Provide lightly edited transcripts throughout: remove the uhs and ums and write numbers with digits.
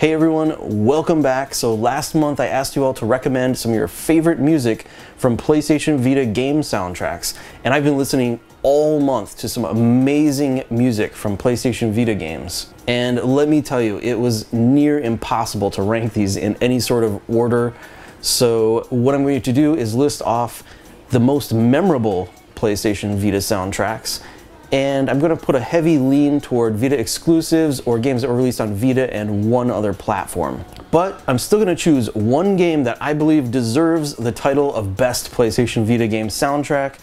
Hey everyone, welcome back. So last month I asked you all to recommend some of your favorite music from PlayStation Vita game soundtracks, and I've been listening all month to some amazing music from PlayStation Vita games. And let me tell you, it was near impossible to rank these in any sort of order. So what I'm going to do is list off the most memorable PlayStation Vita soundtracks, and I'm going to put a heavy lean toward Vita exclusives or games that were released on Vita and one other platform. But I'm still going to choose one game that I believe deserves the title of Best PlayStation Vita Game Soundtrack.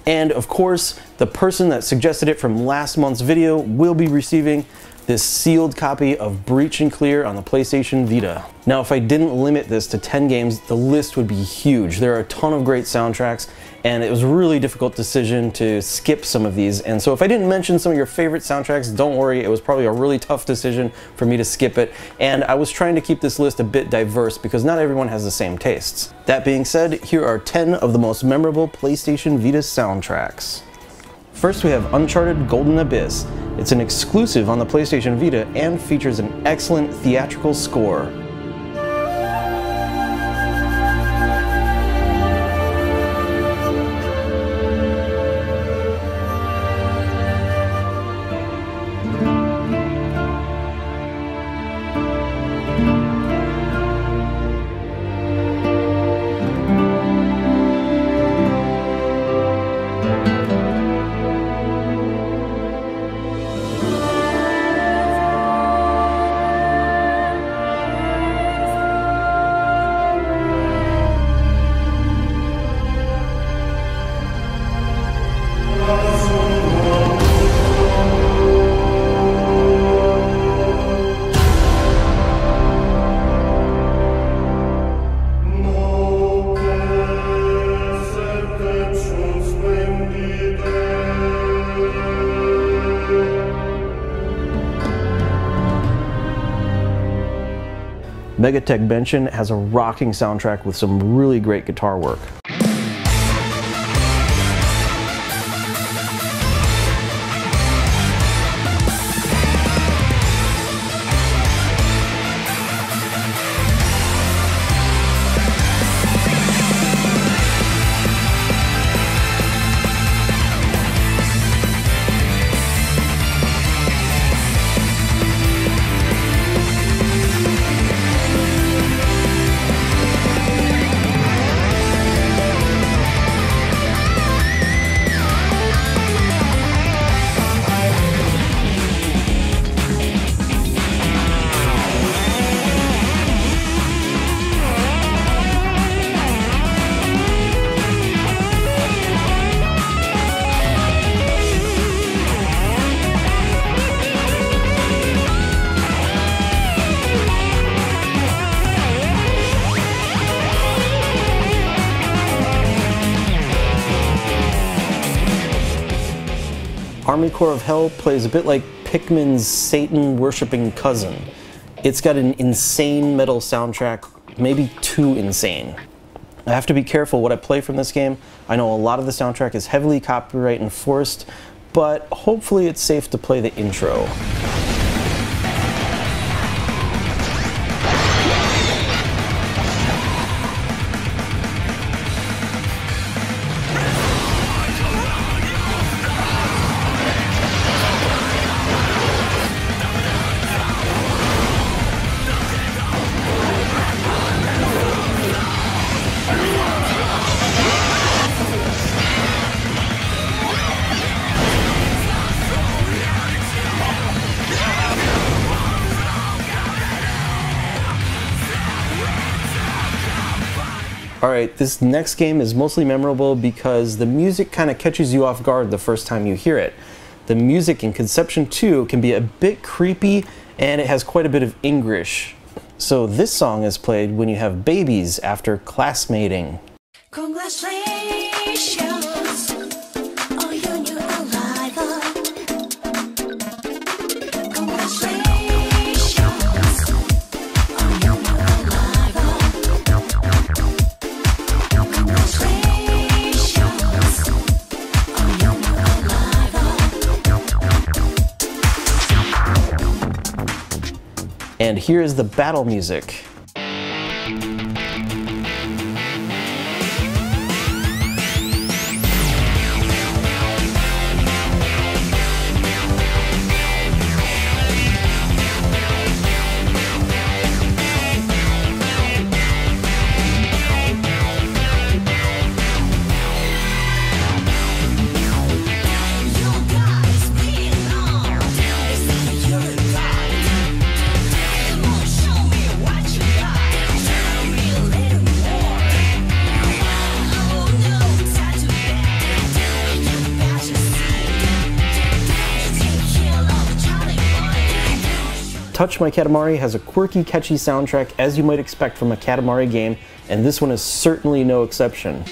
And of course, the person that suggested it from last month's video will be receiving this sealed copy of Breach and Clear on the PlayStation Vita. Now, if I didn't limit this to 10 games, the list would be huge. There are a ton of great soundtracks, and it was a really difficult decision to skip some of these. And so if I didn't mention some of your favorite soundtracks, don't worry, it was probably a really tough decision for me to skip it. And I was trying to keep this list a bit diverse because not everyone has the same tastes. That being said, here are 10 of the most memorable PlayStation Vita soundtracks. First, we have Uncharted Golden Abyss. It's an exclusive on the PlayStation Vita and features an excellent theatrical score. Megatagmension has a rocking soundtrack with some really great guitar work. Army Corps of Hell plays a bit like Pikmin's Satan-worshipping cousin. It's got an insane metal soundtrack, maybe too insane. I have to be careful what I play from this game. I know a lot of the soundtrack is heavily copyright enforced, but hopefully it's safe to play the intro. Alright, this next game is mostly memorable because the music kind of catches you off guard the first time you hear it. The music in Conception 2 can be a bit creepy, and it has quite a bit of English. So this song is played when you have babies after classmating. Congratulations on your new arrival. Congratulations on your new arrival. Congratulations on your new arrival. And here is the battle music. Touch My Katamari has a quirky, catchy soundtrack as you might expect from a Katamari game, and this one is certainly no exception.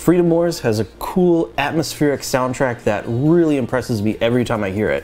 Freedom Wars has a cool, atmospheric soundtrack that really impresses me every time I hear it.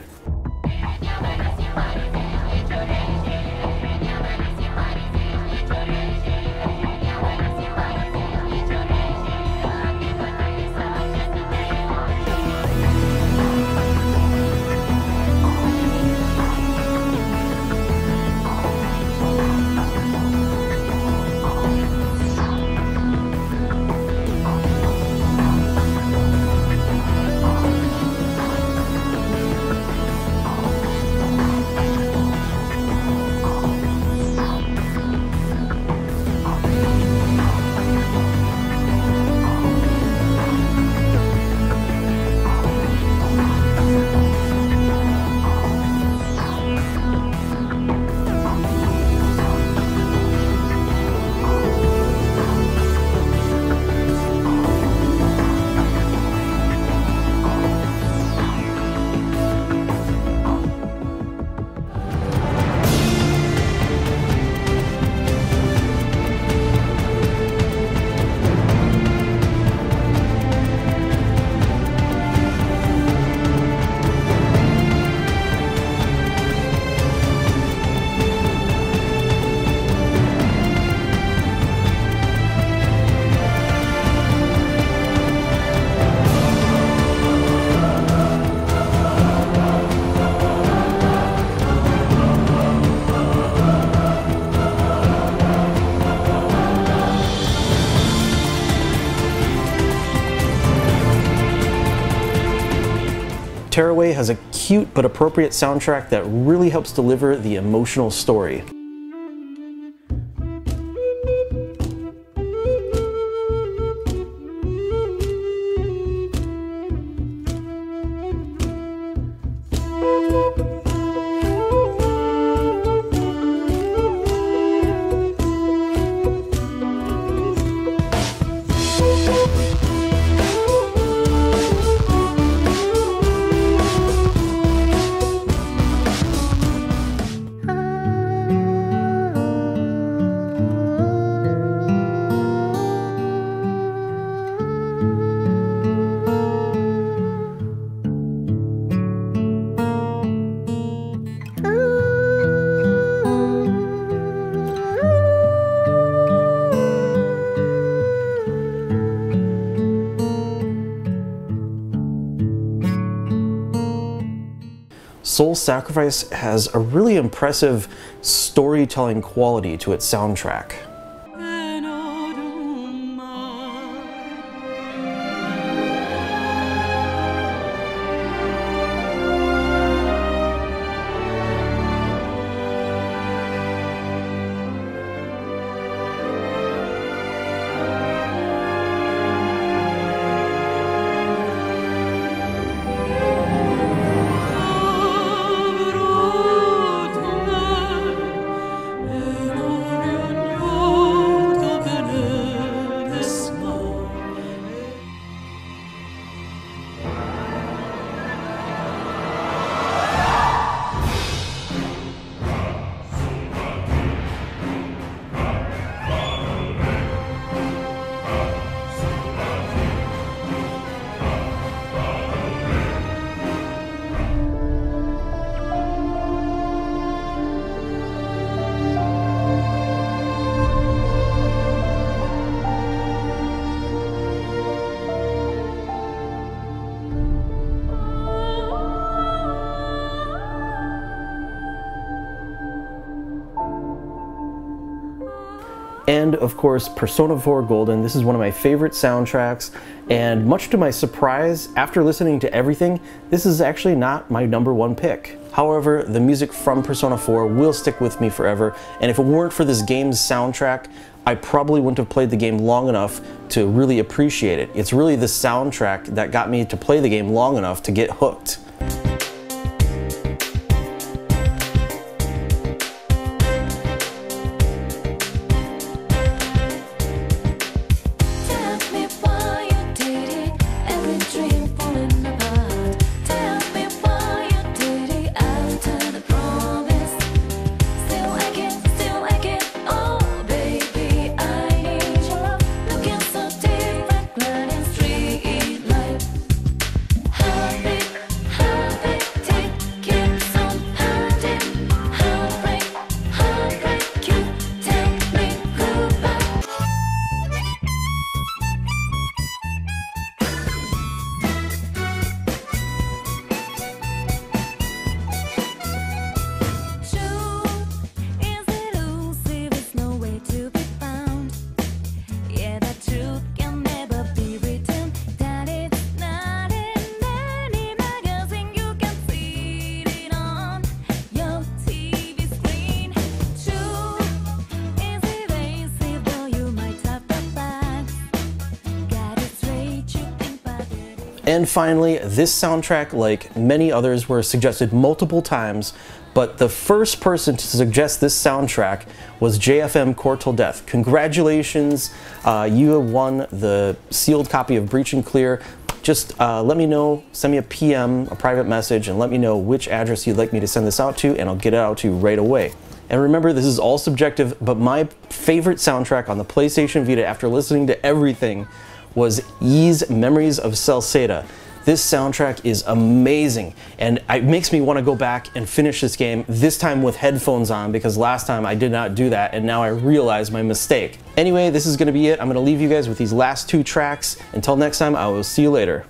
Tearaway has a cute but appropriate soundtrack that really helps deliver the emotional story. Soul Sacrifice has a really impressive storytelling quality to its soundtrack. And of course, Persona 4 Golden. This is one of my favorite soundtracks, and much to my surprise, after listening to everything, this is actually not my #1 pick. However, the music from Persona 4 will stick with me forever, and if it weren't for this game's soundtrack, I probably wouldn't have played the game long enough to really appreciate it. It's really the soundtrack that got me to play the game long enough to get hooked. And finally, this soundtrack, like many others, were suggested multiple times, but the first person to suggest this soundtrack was JFM Core Till Death. Congratulations, you have won the sealed copy of Breach and Clear. Just let me know, send me a PM, a private message, and let me know which address you'd like me to send this out to, and I'll get it out to you right away. And remember, this is all subjective, but my favorite soundtrack on the PlayStation Vita after listening to everything was Ys Memories of Celceta. This soundtrack is amazing, and it makes me want to go back and finish this game, this time with headphones on, because last time I did not do that, and now I realize my mistake. Anyway, this is going to be it. I'm going to leave you guys with these last 2 tracks. Until next time, I will see you later.